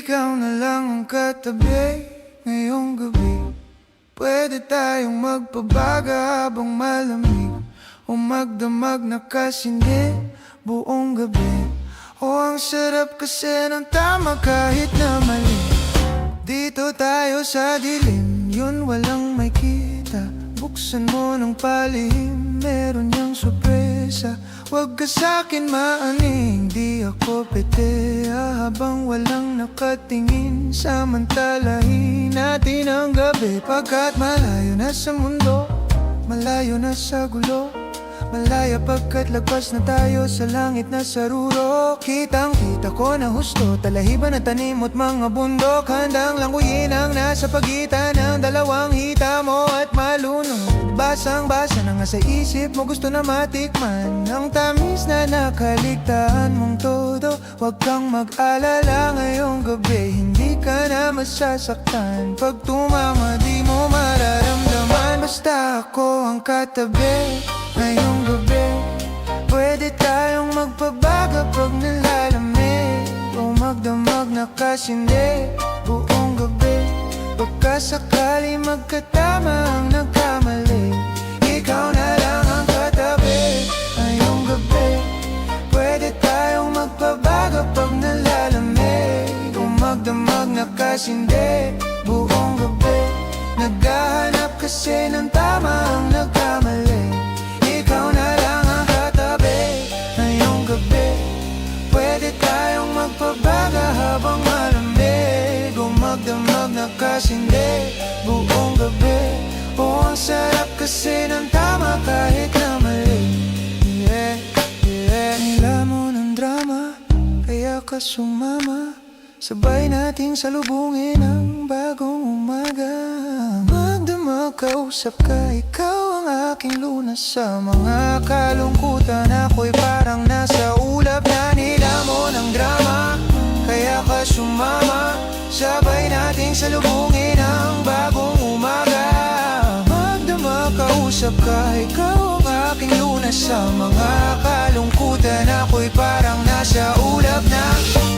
Ikaw na lang ang katabi ngayong gabi. Pwede tayong magpabaga habang malamig, o magdamag na kasindi buong gabi. O ang sarap kasi ng tama kahit na mali. Dito tayo sa dilim, yun walang may kita. Buksan mo ng palihim, meron niyang sorpresa. Huwag ka sa'kin maaning, di ako pete. Habang walang nakatingin, samantalahin natin ang gabi. Pagkat malayo na sa mundo, malayo na sa gulo, malaya pagkat lagpas na tayo sa langit na saruro. Kitang kita ko na husto, talahiban at tanim at mga bundok. Handang languyin ang nasa pagitan ng dalawang hita mo at malunod. Basang-basa na nga sa isip mo, gusto na matikman ang tamis na nakaligtaan mong todo. Huwag kang mag-alala ngayong gabi, hindi ka na masasaktan. Pag tumama di mo mararamdaman, basta ako ang katabi ngayong gabi. Pwede tayong magpabaga pag nalalamig, o magdamag na kasindi buong gabi. Pagkasakali magkatama ang nagkamali, ikaw na lang ang katabi ngayong gabi. Pwede tayong magpabaga pag nalalamig, o magdamag na kasindi buong gabi. Naghahanap kasi ng tama ang nagkamali, ikaw na lang ang katabi ngayong gabi. Pwede tayong magpabaga habang malamig, o magdamag na kasindi buong gabi. O ang sarap kasi ng tama kahit na mali. Yeah, yeah. Nila mo ng drama, kaya ka sumama. Sabay nating salubungin ang bagong umaga. Magdamag, kausap ka, ikaw ang aking lunas. Sa mga kalungkutan ako'y parang nasa ulap na. Nila mo ng drama, kaya ka sumama. Sabay nating salubungin ang bagong umaga. Magdamag, kausap ka, ikaw ang aking lunas. Sa mga kalungkutan ako'y parang nasa ulap na.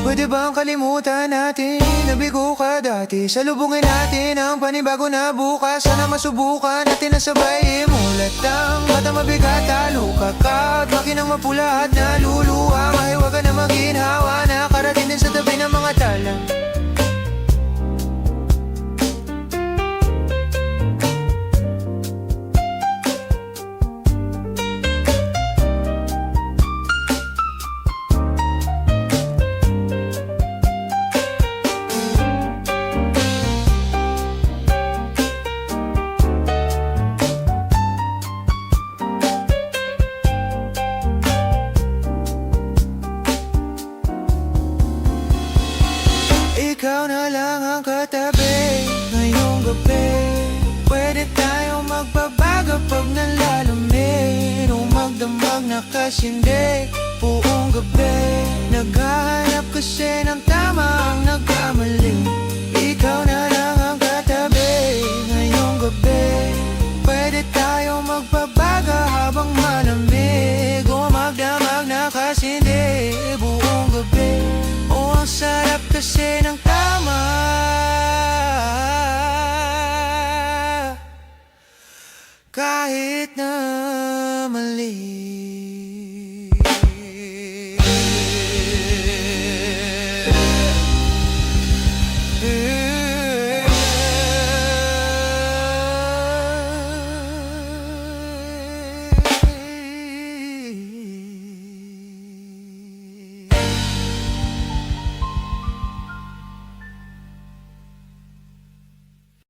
Pwede bang kalimutan natin, nabigo ka dati? Salubungin natin ang panibago na bukas. Sana masubukan natin na sabay imulat ang bata mabigat. Talo ka at makinang mapula at naluluwa. Mahiwag ka na maginhawa, nakarating din sa tabi ng mga tala. Ikaw na lang ang katabi ngayong gabi. Pwede tayong magbabago pag nalalamig, o magdamag na kasindi buong gabi. Naghahanap kasi ng tama ang nagkamali, ikaw na lang ang katabi ngayong gabi. Pwede tayong magbabago habang malamig, o magdamag na kasindi buong gabi. O ang sarap kasi ng tama kahit na mali.